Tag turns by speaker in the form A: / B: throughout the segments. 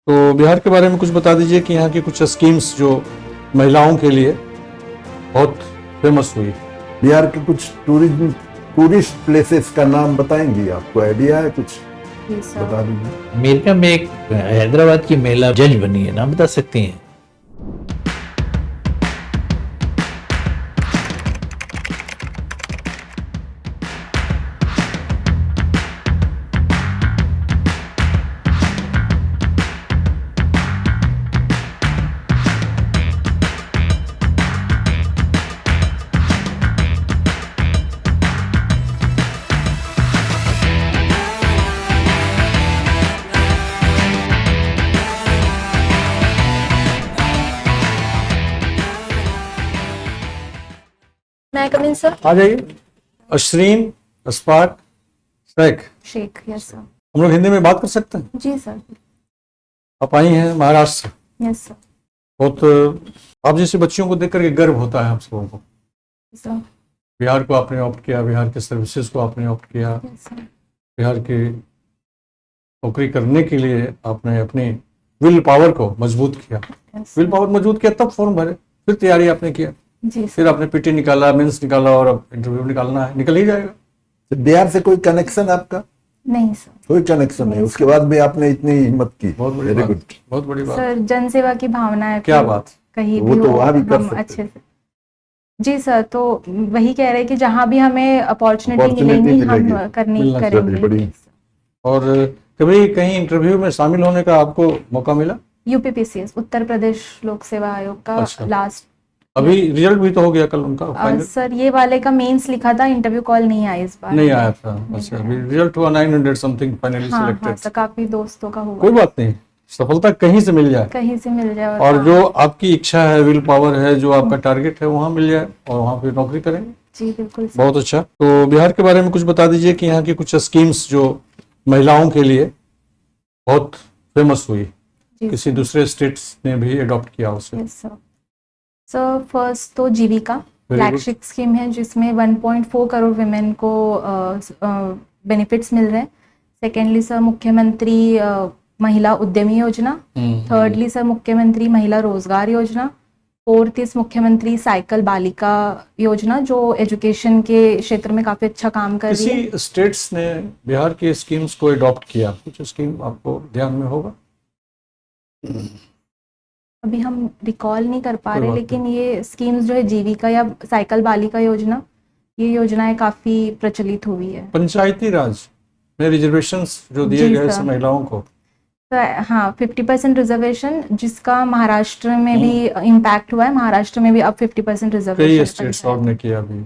A: तो बिहार के बारे में कुछ बता दीजिए कि यहाँ की कुछ स्कीम्स जो महिलाओं के लिए बहुत फेमस हुई।
B: बिहार के कुछ टूरिस्ट प्लेसेस का नाम बताएंगी? आपको आइडिया है कुछ? बता दीजिए।
C: अमेरिका में एक हैदराबाद की महिला जज बनी है, नाम बता सकती हैं?
D: मैं कम इन सर?
A: आ जाइए। अशरीन अस्पाक
D: शेख। Yes sir.
A: हम लोग हिंदी में बात कर सकते हैं?
D: जी सर।
A: आप आई हैं महाराष्ट्र से।
D: Yes sir.
A: बहुत आप जैसे बच्चियों को देख करके गर्व होता है हम सबों को।
D: सर।
A: बिहार को आपने ऑप्ट किया, बिहार के सर्विसेज को आपने ऑप्ट किया,
D: यस सर।
A: बिहार की नौकरी करने के लिए आपने अपनी विल पावर को मजबूत किया।
D: यस
A: विल पावर मजबूत किया तब फॉर्म भरे, फिर तैयारी आपने किया,
D: जी
A: फिर
D: सर।
A: आपने पीटी निकाला, मेंस निकाला और अब इंटरव्यू निकालना है, निकल ही जाएगा।
B: तो बिहार से कोई कनेक्शन आपका?
D: नहीं सर।
B: कोई कनेक्शन नहीं, उसके बाद भी आपने इतनी हिम्मत की।
A: बहुत बड़ी
B: वेरी
A: बात,
B: गुड।
A: बहुत बड़ी बात।
D: सर जन सेवा की भावना है।
A: क्या बात।
D: कहीं
B: वो
D: भी
B: तो
D: हो
B: वहाँ भी कर
D: हम
B: सकते
D: अच्छे से। जी सर, तो वही कह रहे हैं कि जहाँ भी हमें अपॉर्चुनिटी
B: Opportunity
D: मिलेगी हम
B: मिलेगी।
A: मिलना
D: करेंगे।
B: बड़ी।
A: और कभी कहीं इंटरव्यू में शामिल होने का आपको मौका मिला?
D: यूपीपीसीएस उत्तर प्रदेश लोक सेवा आयोग का
A: अच्छा।
D: लास्ट।
A: अभी रिजल्ट भी तो हो गया कल उनका फाइनल?
D: सर ये वाले का मेंस लिखा था, इंटरव्यू कॉल नहीं आया इस बार।
A: नहीं आया था। अच्छा, अभी रिजल्ट हुआ 900 समथिंग फाइनली
D: हाँ हाँ
A: सिलेक्टेड।
D: सर, काफी दोस्तों का हुआ।
A: कोई बात नहीं, सफलता कहीं से मिल जाए
D: कहीं से मिल जाए
A: और जो आपकी इच्छा है, विल पावर है, जो आपका टारगेट है वहाँ मिल जाए और वहाँ पे नौकरी करेंगे।
D: जी बिल्कुल सर।
A: बहुत अच्छा। तो बिहार के बारे में कुछ बता दीजिए कि यहाँ की कुछ स्कीम्स जो महिलाओं के लिए बहुत फेमस हुई,
D: जी
A: किसी
D: सर।
A: दूसरे स्टेट्स ने भी अडॉप्ट किया उसे।
D: Yes sir. सर फर्स्ट तो जीविका
A: Very good.
D: फ्लैगशिप स्कीम है जिसमें 1.4 करोड़ विमेन को बेनिफिट्स मिल रहे हैं। सेकेंडली सर मुख्यमंत्री महिला उद्यमी योजना। थर्डली सर मुख्यमंत्री महिला रोजगार योजना। फोर्थ इस मुख्यमंत्री साइकिल बालिका योजना जो एजुकेशन के क्षेत्र में काफी अच्छा काम कर रही है।
A: किसी स्टेट्स ने बिहार की स्कीम्स को अडॉप्ट किया? कुछ स्कीम आपको ध्यान में होगा?
D: अभी हम रिकॉल नहीं कर पा
A: कोई
D: रहे,
A: बात
D: लेकिन ये स्कीम्स जो है जीविका या साइकिल बालिका योजना, ये योजनाएं काफी प्रचलित हुई है।
A: पंचायती राज में रिजर्वेशंस जो दिए
D: जी
A: गए
D: सर।
A: महिलाओं को,
D: तो हाँ 50% रिजर्वेशन जिसका महाराष्ट्र में भी इम्पैक्ट हुआ है। महाराष्ट्र में भी अब 50%
A: कई
D: रिजर्वेशन
A: स्टेट्स और ने किया भी।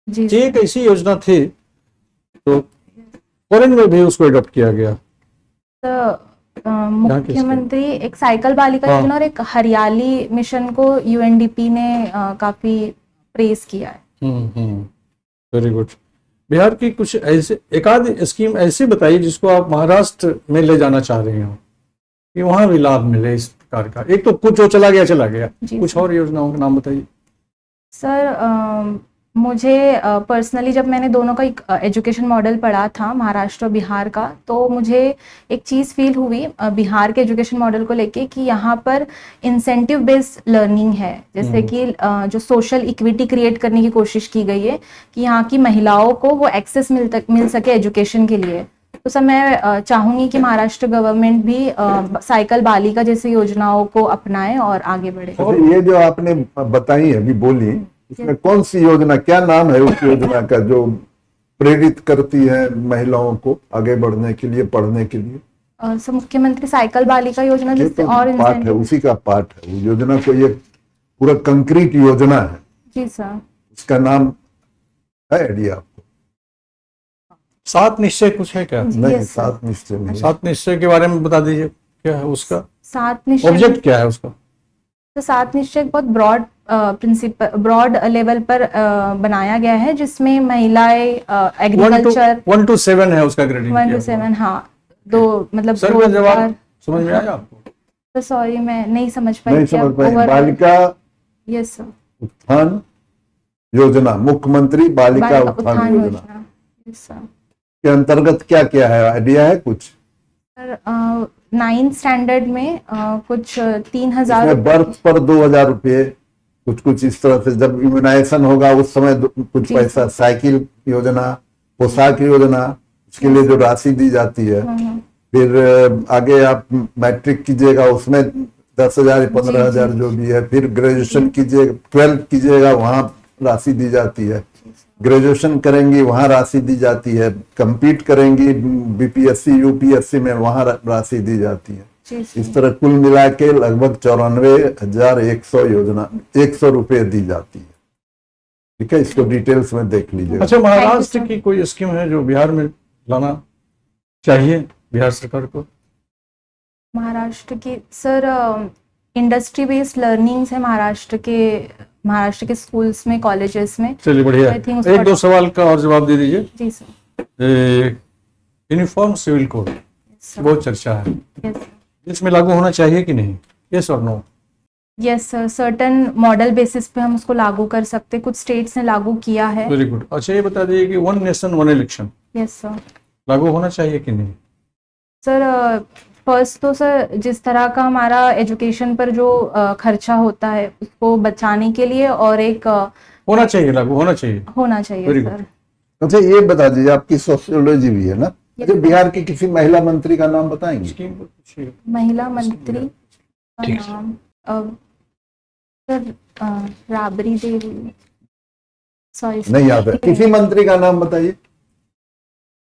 D: जी
A: ये एक ऐसी योजना थी तो फॉरेन में भी उसको अडॉप्ट किया गया।
D: तो मुख्यमंत्री एक साइकिल बालिका
A: हाँ।
D: योजना और एक हरियाली मिशन को यूएनडीपी ने काफी प्रेस किया है।
A: Very good. बिहार की कुछ ऐसे एक आध स्कीम ऐसी बताइए जिसको आप महाराष्ट्र में ले जाना चाह रही हो कि वहां भी लाभ मिले इस प्रकार का। एक तो कुछ जो चला गया,
D: जी
A: कुछ
D: सर।
A: और योजनाओं के नाम बताइए।
D: सर मुझे पर्सनली जब मैंने दोनों का एजुकेशन मॉडल पढ़ा था महाराष्ट्र और बिहार का, तो मुझे एक चीज़ फील हुई बिहार के एजुकेशन मॉडल को लेके कि यहाँ पर इंसेंटिव बेस्ड लर्निंग है। जैसे कि जो सोशल इक्विटी क्रिएट करने की कोशिश की गई है कि यहाँ की महिलाओं को वो एक्सेस मिल सके एजुकेशन के लिए। तो सर मैं चाहूँगी कि महाराष्ट्र गवर्नमेंट भी साइकिल बालिका जैसी योजनाओं को अपनाए और आगे बढ़े।
B: और ये जो आपने बताई अभी बोली, इसमें कौन सी योजना, क्या नाम है उस योजना का जो प्रेरित करती है महिलाओं को आगे बढ़ने के लिए, पढ़ने के लिए?
D: सर मुख्यमंत्री साइकिल बालिका योजना
B: ये
D: जिससे
B: तो
D: और
B: पार्ट है,
D: इंसेंटिव।
B: उसी का पार्ट है। वो योजना को ये पूरा कंक्रीट योजना है।
D: जी सर।
B: उसका नाम है आइडिया आपको?
A: 7 निश्चय कुछ है क्या?
D: जी,
B: नहीं,
D: yes, sir.
B: 7 निश्चय नहीं।
A: 7 निश्चय के बारे में बता दीजिए, क्या है उसका
D: 7 निश्चय?
A: ऑब्जेक्ट, क्या है उसका?
D: तो 7 निश्चय बहुत ब्रॉड लेवल पर बनाया गया है जिसमें महिलाएं एग्रीकल्चर
A: 1 to 7 है उसका ग्रेडिंग।
D: 1 to 7। हाँ दो मतलब
A: सर का जवाब समझ में आया आपको?
D: तो सॉरी मैं नहीं समझ पाई।
B: नहीं समझ पाए। बालिका
D: यस सर।
B: उत्थान योजना, मुख्यमंत्री बालिका उत्थान योजना
D: यस सर।
B: के अंतर्गत क्या क्या है, आइडिया है कुछ?
D: सर 9th स्टैंडर्ड में कुछ 3,000
B: इसमें बर्थ पर 2,000 रुपये, कुछ इस तरह से जब इम्यूनाइजेशन होगा उस समय कुछ
D: जी,
B: पैसा, साइकिल योजना, पोशाक योजना, उसके लिए जो राशि दी जाती है। फिर आगे आप मैट्रिक कीजिएगा उसमें 10,000 15,000 जो भी है। फिर ग्रेजुएशन कीजिएगा, 12th कीजिएगा वहां राशि दी जाती है। ग्रेजुएशन करेंगी वहां राशि दी जाती है। कंपीट करेंगी बीपीएससी यूपीएससी में, वहां राशि दी जाती है।
D: जी सर।
B: इस तरह कुल मिला के लगभग 94,100 योजना 100 रुपये दी जाती है। ठीक है, इसको डिटेल्स में देख लीजिएगा।
A: अच्छा, महाराष्ट्र की कोई स्कीम है जो बिहार में लाना चाहिए बिहार सरकार को?
D: महाराष्ट्र की सर इंडस्ट्री बेस्ड लर्निंग्स है महाराष्ट्र के स्कूल्स में, कॉलेजेस में।
A: चलिए बढ़िया
D: I think
A: है। एक
D: उसका-
A: दो सवाल का और जवाब दे दीजिए।
D: जी सर।
A: यूनिफॉर्म सिविल कोड बहुत चर्चा है,
D: यस
A: इसमें लागू होना चाहिए कि नहीं? यस और no?
D: Yes sir, certain model basis पे हम उसको लागू कर सकते हैं। कुछ स्टेट्स ने लागू किया है।
A: Very good. अच्छा, ये बता दीजिए कि one nation one election
D: yes sir.
A: लागू होना चाहिए कि नहीं?
D: सर फर्स्ट तो सर जिस तरह का हमारा एजुकेशन पर जो खर्चा होता है उसको बचाने के लिए, और एक
A: होना चाहिए, लागू होना चाहिए।
D: होना चाहिए
A: Very
D: सर।
B: अच्छा, ये बता दीजिए, आपकी सोशियोलॉजी भी है ना? अच्छा, बिहार के किसी महिला मंत्री का नाम बताएंगे?
A: स्कीम पर पूछिए।
D: महिला मंत्री का
C: ठीक।
D: नाम सर राबड़ी देवी, सॉरी
B: नहीं याद है? किसी मंत्री का नाम बताइए,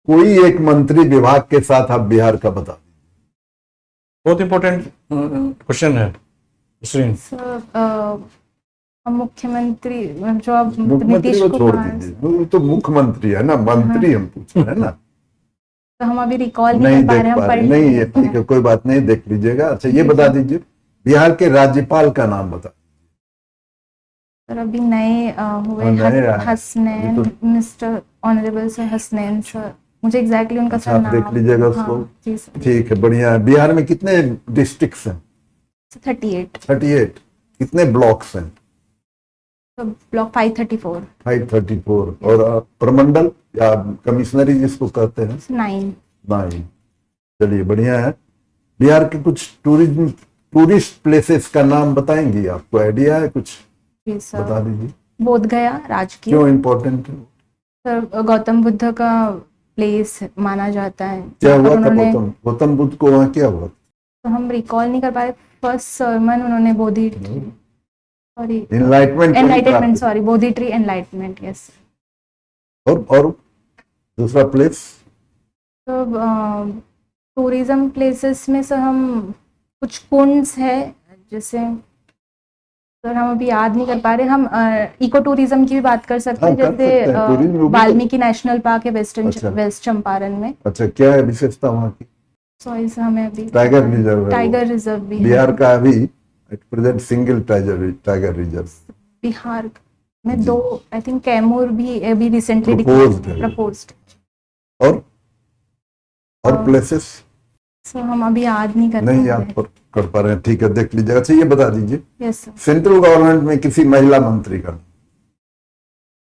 B: कोई एक मंत्री विभाग के साथ आप बिहार का बता दीजिए।
A: बहुत इंपॉर्टेंट क्वेश्चन है श्रीन।
D: सर मुख्यमंत्री जो अब
B: मुख्यमंत्री
D: नीतीश
B: को छोड़
D: कुमार,
B: दीजिए, वो तो मुख्यमंत्री है ना, मंत्री हम पूछ रहे हैं ना।
D: तो हम अभी रिकॉल
B: नहीं
D: नहीं कर पा रहे,
B: देख
D: हम
B: पा
D: पढ़
B: रहे, नहीं ये ठीक है, कोई बात नहीं, देख लीजिएगा। अच्छा, ये बता दीजिए, बिहार के राज्यपाल का नाम बता।
D: सर अभी नए हुए
B: नए आए। ये
D: हसनैन,
B: तो-
D: mister honourable sir Hasnain sir, मुझे एग्जैक्टली उनका
B: अच्छा,
D: सर
B: आप
D: नाम।
B: देख लीजिएगा उसको।
D: हाँ, जी सर।
B: ठीक है, बढ़िया है। बिहार में कितने डिस्ट्रिक्ट्स हैं?
D: 38
B: 38। कितने ब्लॉक्स हैं?
D: ब्लॉक 534
B: 534। और प्रमंडल या कमिश्नरी जिसको कहते हैं?
D: 9।
B: 9। चलिए बढ़िया है। बिहार के कुछ टूरिस्ट प्लेसेस का नाम बताएंगी? आपको आइडिया है कुछ?
D: जी
B: बता
D: सर,
B: दीजिए।
D: बोध गया राजकीय
B: क्यों इम्पोर्टेंट है?
D: सर, गौतम बुद्ध का प्लेस माना जाता है।
B: क्या
D: जहाँ पर
B: हुआ था
D: उन्होंने,
B: गौतम बुद्ध को वहाँ क्या हुआ?
D: तो हम रिकॉल नहीं कर पाए, फर्स्ट सर्मन उन्होंने बोधि सॉरी एनलाइटमेंट, सॉरी बोधि ट्री एनलाइटमेंट। यस।
B: और दूसरा प्लेस?
D: तो टूरिज्म प्लेसेस में सर हम कुछ कुंड्स है, जैसे सर हम अभी याद नहीं कर पा रहे। हम इको टूरिज्म की भी बात कर सकते हैं,
B: हाँ, कर सकते हैं। टूरिज्म
D: जैसे
B: वो भी
D: वाल्मीकि नेशनल पार्क है
B: अच्छा।
D: वेस्ट चंपारण में।
B: अच्छा, क्या है विशेषता वहाँ की?
D: सॉरी सर, हमें अभी
B: टाइगर रिजर्व है वो।
D: टाइगर रिजर्व भी है।
B: बिहार का अभी at present single tiger reserve
D: Bihar में
B: जी।
D: 2, आई थिंक कैमूर भी अभी रिसेंटली
B: Proposed है।
D: प्रपोज्ड।
B: और प्लेसेस
D: सो हम अभी याद नहीं कर
B: नहीं याद कर पा रहे हैं। ठीक है, देख लीजिएगा। अच्छा, ये बता दीजिए,
D: यस सर।
B: सेंट्रल गवर्नमेंट में किसी महिला मंत्री का,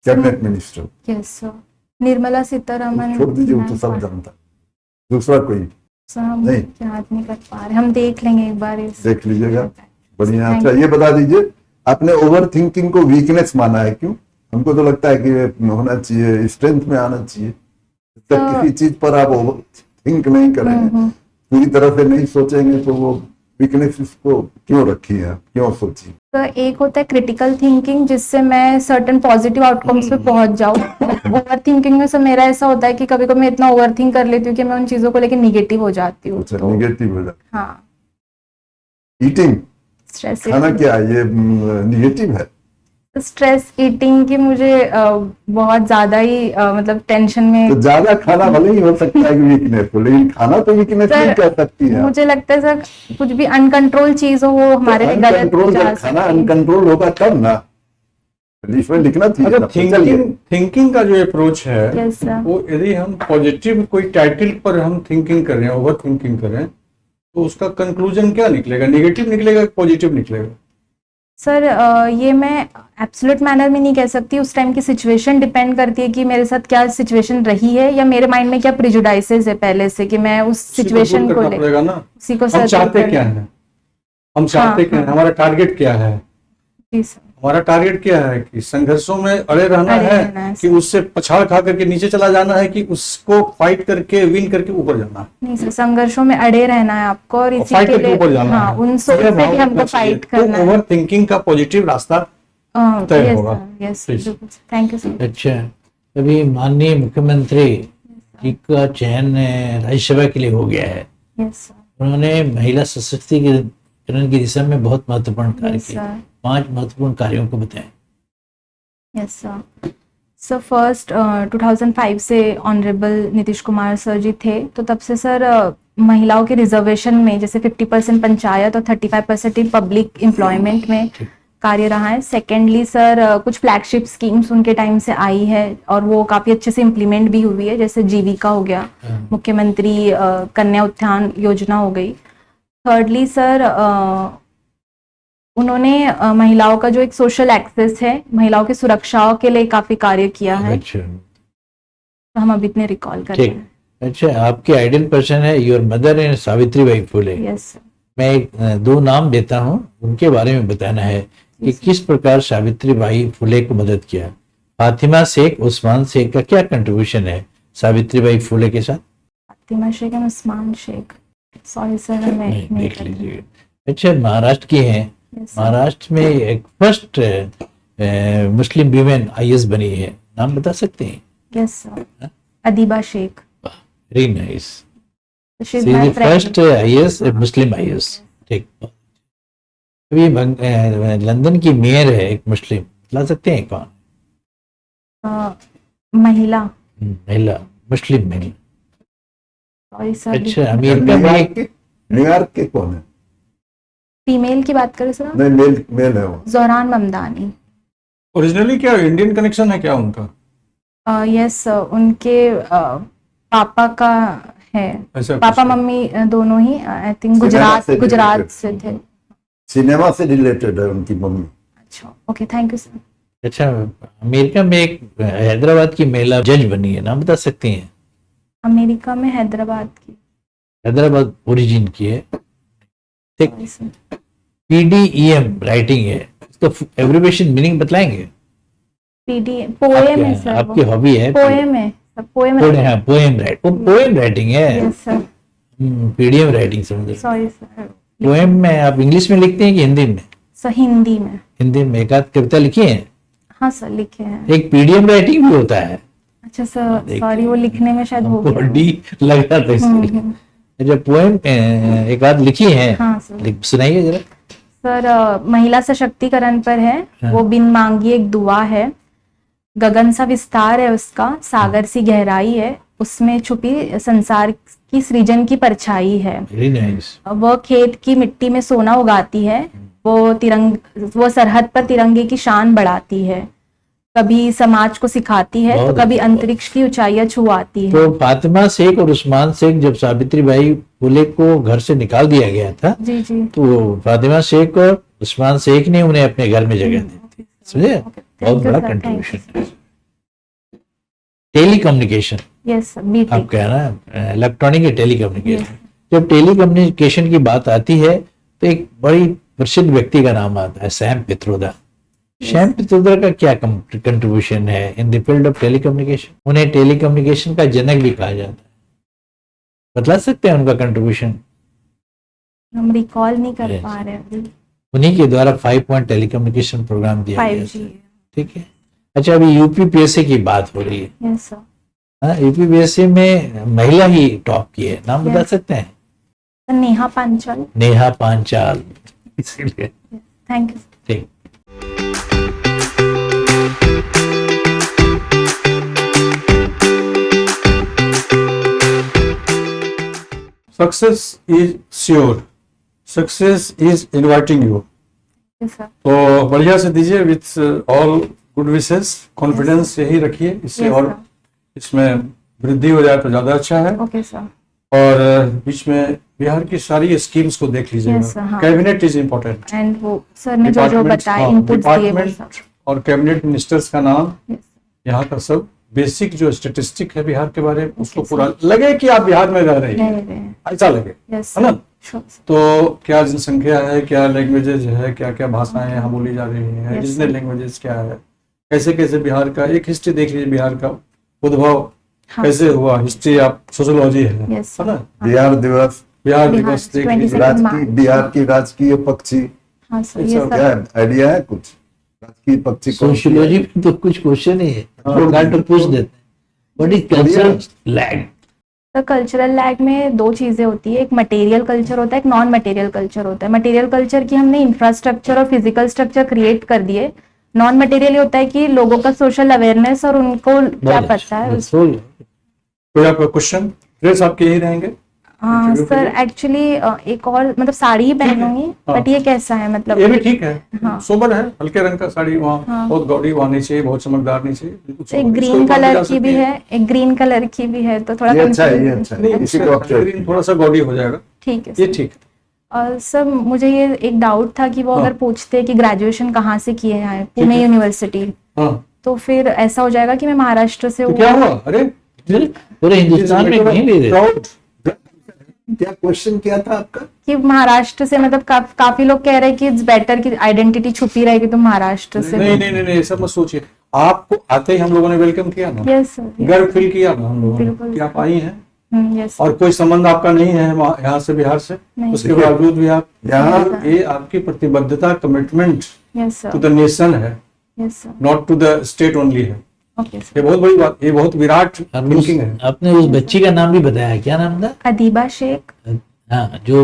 B: cabinet minister?
D: Yes sir, Nirmala Sitharaman.
B: छोड़ दीजिए, वो तो सब जानता है। दूसरा कोई?
D: सर हम
B: नहीं।
D: याद नहीं कर पा रहे, हम देख लेंगे एक बार इस।
B: देख लीजिएगा। बढ़िया।
D: Thank
B: अच्छा, ये बता दीजिए, आपने ओवर थिंकिंग को वीकनेस माना है, क्यों? हमको तो लगता है कि ये होना चाहिए, स्ट्रेंथ में आना चाहिए। जब तक किसी चीज पर आप ओवर थिंक नहीं करेंगे, पूरी तरह से नहीं सोचेंगे, तो वो वीकनेस इसको क्यों रखी है, क्यों सोची?
D: तो एक होता है क्रिटिकल थिंकिंग, जिससे मैं सर्टेन पॉजिटिव आउटकम्स पे पहुंच जाऊं। ओवर थिंकिंग में सर मेरा ऐसा होता है कि कभी कभी मैं इतना ओवर थिंक कर लेती हूँ कि मैं उन चीजों को लेकर निगेटिव हो जाती हूँ।
B: अच्छा,
D: तो
B: निगेटिव हो जाए।
D: हाँ,
B: ईटिंग,
D: स्ट्रेस
B: खाना क्या है, ये निगेटिव है?
D: स्ट्रेस ईटिंग की मुझे बहुत ज्यादा ही मतलब टेंशन में।
B: तो ज्यादा खाना भले ही हो सकता है कि वीकनेस हो, लेकिन खाना तो वीकनेस नहीं कह सकती है।
D: मुझे लगता है सर कुछ भी अनकंट्रोल चीज हो वो हमारे लिए गलत
B: अनकंट्रोल,
D: जा
B: जब खाना
D: सकती है।
B: अनकंट्रोल होगा तब ना, इसमें लिखना चाहिए।
A: अच्छा,
B: ना। चलिए,
A: थिंकिंग का जो अप्रोच है,
D: Yes, sir.
A: वो यदि हम पॉजिटिव कोई टाइटल पर हम थिंकिंग कर रहे हैं, ओवर थिंकिंग कर रहे हैं, तो उसका कंक्लूजन क्या निकलेगा? नेगेटिव निकलेगा कि पॉजिटिव निकलेगा?
D: सर ये मैं एब्सोल्यूट मैनर में नहीं कह सकती, उस टाइम की सिचुएशन डिपेंड करती है कि मेरे साथ क्या सिचुएशन रही है या मेरे माइंड में क्या प्रिजुडाइसेस है पहले से कि मैं उस
A: उसी को
D: सिचुएशन
A: दूर
D: को
A: करना
D: ले
A: पड़ेगा ना।
D: उसी को
A: हम
D: सर
A: चाहते क्या है, हम चाहते क्या है, हमारा टारगेट क्या है?
D: जी सर।
A: हमारा टारगेट क्या है कि संघर्षों में अड़े रहना
D: अड़े
A: है
D: रहना है,
A: कि उससे पछाड़ खा करके नीचे चला जाना है कि उसको फाइट करके विन करके ऊपर जाना है?
D: नहीं सर, संघर्षों में अड़े रहना है आपको और इसी
A: फाइट
D: के
A: करके
D: लिए
A: ऊपर जाना
D: हाँ
A: है।
D: उन सोच
A: यह
D: से
A: भाव
D: भी हमको
A: रखना चाहिए।
D: फाइट करना
A: तो
D: है।
A: ओवर थिंकिंग का पॉजिटिव रास्ता तय
D: यस
A: होगा।
D: Sir, yes
A: Please.
D: Thank you sir.
C: अच्छा, अभी माननीय मुख्यमंत्री जी का चयन राज्यसभा के लिए हो गया है।
D: Yes sir.
C: उन्होंने महिला सशक्तिकरण की दिशा में बहुत महत्वपूर्ण कार्य
D: यस
C: किए।
D: सर।
C: 5 महत्वपूर्ण कार्यों को बताएं।
D: Yes sir. सर फर्स्ट 2005 से ऑनरेबल नीतीश कुमार सर जी थे, तो तब से सर महिलाओं के रिजर्वेशन में जैसे 50% पंचायत और 35% इन पब्लिक एम्प्लॉयमेंट में कार्य रहा है। सेकेंडली सर कुछ फ्लैगशिप स्कीम्स उनके टाइम से आई है और वो काफ़ी अच्छे से इम्प्लीमेंट भी हुई है, जैसे जीविका हो गया, मुख्यमंत्री कन्या उत्थान योजना हो गई। थर्डली सर उन्होंने महिलाओं का जो एक सोशल एक्सेस है, महिलाओं की सुरक्षाओं के लिए काफ़ी कार्य किया है,
C: अच्छा,
D: तो हम अभी इतने रिकॉल कर रहे
C: ठीक।
D: हैं।
C: अच्छा, आपके आइडियल पर्सन है your mother and Savitribai Phule.
D: Yes sir.
C: मैं एक 2 नाम देता हूँ, उनके बारे में बताना है कि किस प्रकार सावित्रीबाई फुले को मदद किया। फातिमा शेख, उस्मान शेख का क्या कंट्रीब्यूशन है सावित्रीबाई फुले के साथ?
D: Fatima Shaikh and Usman Shaikh, sorry sir मैं
C: नहीं,
D: नहीं
C: देख
D: कर
C: लीजिए। अच्छा, महाराष्ट्र की हैं।
D: Yes, sir.
C: महाराष्ट्र में एक फर्स्ट मुस्लिम वीमेन आईएएस बनी है, नाम बता सकते हैं?
D: Yes sir, Adiba Shaikh.
C: Very nice.
D: She is
C: सी
D: my
C: the
D: friend.
C: First IAS Muslim IAS. ठीक। अभी लंदन की मेयर है एक मुस्लिम, बता सकते हैं कौन?
D: महिला,
C: महिला, मुस्लिम महिला।
D: Sorry sir.
C: अच्छा, अमेरिका में एक
B: न्यूयॉर्क के कौन है?
D: फीमेल की बात करें सर,
B: नहीं, मेल मेल है वो।
D: जोहरान ममदानी।
A: ओरिजिनली क्या इंडियन कनेक्शन है क्या उनका?
D: यस उनके पापा का है,
A: ऐसा
D: पापा
A: कुछ है।
D: मम्मी दोनों ही आई थिंक
B: से
D: गुजरात
B: related।
D: से थे।
B: सिनेमा से रिलेटेड है उनकी मम्मी।
D: अच्छा ओके, थैंक यू सर।
C: अच्छा, अमेरिका में एक हैदराबाद की महिला जज बनी है, नाम बता सकती हैं?
D: अमेरिका में हैदराबाद की,
C: हैदराबाद ओरिजिन की है। ठीक।
D: sorry sir।
C: पीडीईएम राइटिंग है, इसका एब्रिविएशन मीनिंग बतलाएंगे?
D: पीडी पोएम है सर,
C: आपकी हॉबी है?
D: पोएम है सर, पोएम
C: हाँ, पोएम राइट, वो पोएम राइटिंग है।
D: यस सर,
C: पीडीएम राइटिंग समझ।
D: Sorry sir.
C: पोएम में आप इंग्लिश में लिखते हैं कि हिंदी में?
D: सर हिंदी में।
C: हिंदी में एक आध कविता लिखी है?
D: हाँ सर लिखे हैं।
C: एक पीडीएम राइटिंग भी होता है।
D: अच्छा सर, सॉरी वो लिखने में शायद हो गया।
C: डी लग रहा था इसलिए। अच्छा, पोएम एक आध लिखी है?
D: हाँ सर।
C: सुनाइए जरा।
D: सर महिला सशक्तिकरण पर है।
C: हाँ।
D: वो बिन मांगी एक दुआ है, गगन सा विस्तार है उसका, सागर सी गहराई है, उसमें छुपी संसार की सृजन की परछाई है।
C: Very nice.
D: वह खेत की मिट्टी में सोना उगाती है, वो सरहद पर तिरंगे की शान बढ़ाती है, कभी समाज को सिखाती है तो
C: बहुत
D: कभी
C: अच्छा।
D: अंतरिक्ष की ऊंचाइयां छुआती है।
C: तो फातिमा शेख और उस्मान शेख जब सावित्रीबाई फुले को घर से निकाल दिया गया था,
D: जी जी।
C: तो फातिमा शेख और उस्मान शेख ने उन्हें अपने घर में जगह दी थी, समझे? बहुत बड़ा कंट्रीब्यूशन। टेली कम्युनिकेशन,
D: यस
C: आप
D: बीटेक।
C: कहना इलेक्ट्रॉनिक टेली कम्युनिकेशन। जब टेली कम्युनिकेशन की बात आती है तो एक बड़ी प्रसिद्ध व्यक्ति का नाम आता है, सैम पित्रोदा। सैम पित्रोदा का क्या कंट्रीब्यूशन है in the field of telecommunication? उन्हें टेली कम्युनिकेशन का जनक भी कहा जाता है, बतला सकते हैं उनका कंट्रीब्यूशन?
D: हम रिकॉल नहीं कर
C: Yes.
D: पा रहे अभी।
C: उन्हीं के द्वारा 5 पॉइंट टेलीकम्युनिकेशन प्रोग्राम दिया गया
D: 5G।
C: था। ठीक है। अच्छा, अभी यूपीपीएससी की बात हो रही है।
D: Yes sir.
C: हाँ, यूपीपीएससी में महिला ही टॉप की है, नाम बता
D: Yes.
C: सकते हैं?
D: नेहा पांचाल।
C: नेहा पांचाल, इसीलिए।
D: Thank you.
C: ठीक।
A: Success is sure, success is inviting you.
D: Yes sir.
A: तो बढ़िया से दीजिए with all good wishes, confidence यही रखिए, इससे
D: Yes,
A: और
D: sir.
A: इसमें वृद्धि हो जाए तो ज्यादा अच्छा है।
D: Okay sir.
A: और बीच में बिहार की सारी स्कीम्स को देख लीजिएगा।
D: Yes, sir, हाँ।
A: कैबिनेट इज इम्पोर्टेंट,
D: एंड वो सर ने जो जो बताया इनपुट्स दिए वो सब।
A: और कैबिनेट मिनिस्टर्स का नाम,
D: Yes,
A: यहाँ का सब बेसिक जो स्टेटिस्टिक है बिहार के बारे में उसको
D: Okay,
A: पूरा लगे कि आप बिहार में रह रही
D: रह
A: है,
D: रहे हैं।
A: ऐसा लगे,
D: Yes,
A: है ना।
D: sure, sir.
A: तो क्या जनसंख्या है, क्या लैंग्वेजेज है, क्या क्या भाषाएं यहाँ बोली जा रही हैं,
D: Yes,
A: रीजनल
D: sir.
A: लैंग्वेजेस क्या है, कैसे कैसे बिहार का एक हिस्ट्री देख लीजिए, बिहार का उद्भव
D: हाँ,
A: कैसे हुआ, हिस्ट्री आप सोशोलॉजी है
D: Yes,
A: है ना।
B: बिहार दिवस,
A: बिहार
D: बिहार
A: दिवस देख
D: 22
A: लीजिए।
B: राजकीय, बिहार की राजकीय पक्षी,
D: हाँ सर,
A: It's
D: ये
A: okay.
B: क्या
D: सब
B: आइडिया है कुछ? राजकीय पक्षी कौन सी है?
C: सोशियोलॉजी में तो कुछ क्वेश्चन ही है, डॉक्टर पूछ देते हैं व्हाट इज कल्चरल लैग।
D: तो कल्चरल लैग में दो चीजें होती है, एक मटेरियल कल्चर होता है, एक नॉन मटेरियल कल्चर होता है। मटेरियल कल्चर की हमने इंफ्रास्ट्रक्चर और फिजिकल स्ट्रक्चर क्रिएट कर दिए। नॉन मटेरियल होता है कि लोगों का सोशल अवेयरनेस और उनको क्या पता है उस।
A: कोई आपका क्वेश्चन? ड्रेस आपके यही रहेंगे?
D: हाँ सर, एक्चुअली एक और मतलब साड़ी ही पहनूंगी,
A: हाँ।
D: बट ये कैसा है मतलब?
A: ये भी ठीक है,
D: हाँ।
A: सोबर है, हल्के रंग का साड़ी, वहाँ
D: हाँ।
A: बहुत गौड़ी वहाँ नहीं चाहिए, बहुत चमकदार नहीं चाहिए, बिल्कुल
D: एक
A: सोबर।
D: ग्रीन
A: इसको ऊपर
D: कलर
A: जा
D: की
A: सकती
D: भी है, एक ग्रीन कलर की भी है, तो थोड़ा
B: ये अच्छा है, ये
D: confusion-
B: अच्छा है।
A: नहीं,
B: इसी
A: इससे
B: को आप
A: ग्रीन थोड़ा सा गौड़ी हो जाएगा,
D: ठीक है
A: ये
D: सर।
A: ठीक है।
D: और सर मुझे ये एक डाउट था कि वो
A: हाँ।
D: अगर पूछते कि ग्रेजुएशन कहाँ से किए हैं, पुणे यूनिवर्सिटी,
A: हाँ,
D: तो फिर ऐसा हो जाएगा कि मैं महाराष्ट्र से
A: तो
D: हूँ।
A: क्या हुआ? अरे
C: पूरे हिंदुस्तान में कहीं भी दे
A: Proud.
B: क्या क्वेश्चन क्या था आपका?
D: कि महाराष्ट्र से मतलब काफी लोग कह रहे हैं कि इट्स बेटर कि आइडेंटिटी छुपी रहेगी तो महाराष्ट्र से।
A: नहीं नहीं नहीं नहीं, ऐसा मत सोचिए। आपको आते ही हम लोगों ने वेलकम किया ना,
D: यस सर,
A: गर्व फील किया ना हम लोगों ने
D: बिल्कुल।
A: कि आप आई हैं,
D: यस
A: और कोई संबंध आपका नहीं है यहाँ से, बिहार से,
D: नहीं।
A: उसके बावजूद भी आप
B: यहाँ
A: ये आपकी प्रतिबद्धता, commitment
D: yes
A: to
D: sir,
A: the nation है,
D: yes sir,
A: not to the state only है।
D: Okay sir.
A: ये बहुत बड़ी बात, ये बहुत विराट थिंकिंग है।
C: आपने उस बच्ची का नाम भी बताया, क्या नाम था?
D: अदीबा शेख
C: हाँ, जो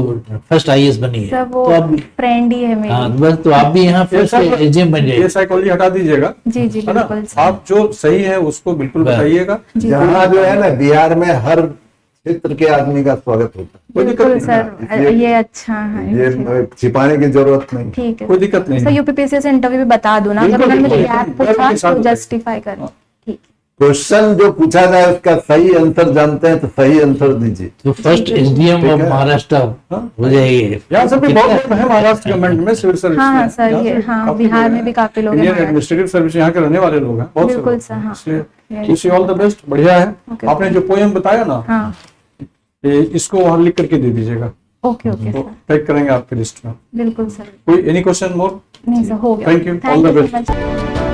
C: फर्स्ट आईएएस बनी है।
D: सर, वो
C: तो आप
D: फ्रेंड ही है
C: हाँ,
D: मेरी।
C: बस तो आप भी यहाँ फर्स्ट
A: ये
C: एजेम बन
A: ये
C: जाइए।
A: साइकोलॉजी हटा दीजिएगा,
D: जी जी
A: है ना।
D: बिल्कुल सर।
A: आप जो सही है उसको बिल्कुल
C: बस।
A: बताइएगा,
D: जी
B: यहाँ जो है ना, बिहार में हर क्षेत्र के आदमी का स्वागत होता
A: कोई दिक्कत
D: बिल्कुल
A: नहीं,
D: सर,
B: इसलिए-
D: ये अच्छा है।
B: है। ये छिपाने की जरूरत नहीं।
D: ठीक है
A: कोई दिक्कत नहीं
D: सर,
A: है।
D: यूपीपीएससी से इंटरव्यू भी बता दो ना, अगर
A: बिल्कुल,
D: उन्होंने मुझे
A: बिल्कुल,
D: याद
A: बिल्कुल,
D: पूछा
A: के साथ
D: तो
A: बताइए।
D: जस्टिफाई कर।
A: हाँ।
D: ठीक,
B: क्वेश्चन जो पूछा जाए उसका सही आंसर जानते हैं तो सही आंसर दीजिए।
C: तो फर्स्ट एसडीएम
B: ठीक
C: ऑफ
B: है।
C: महाराष्ट्र
A: हाँ।
C: हो जाएगी।
A: यहाँ सब भी बहुत लोग हैं महाराष्ट्र गवर्नमेंट में, सिविल सर्विस
D: हाँ
A: में।
D: हाँ सर,
A: यहाँ
D: ये
A: से
D: हाँ
A: काफी
D: बिहार
A: लोग
D: में
A: हैं।
D: भी काफी लोग हैं
A: इंडियन
D: महाराष्ट्र।
A: एडमिनिस्ट्रेटिव सर्विस यहाँ के रहने वाले लोग हैं, बहुत से
D: बिल्कुल
A: लोग
D: सर,
A: हैं।
D: हाँ।
A: इसलिए
D: Yes.
A: Wish you all the best, बढ़िया है।
D: Okay.
A: आपने जो पोएम बताया ना,
D: हाँ,
A: ये इसको वहाँ लिख करके दे दीजिएगा,
D: ओके ओके
A: तो
D: सर,
A: पैक करेंगे आपके लिस्ट में।
D: बिल्कुल सर।
A: कोई एनी क्वेश्चन मोर?
D: नहीं सर, हो गया।
A: Thank you. All
D: thank
A: the
D: you
A: best.
D: So much.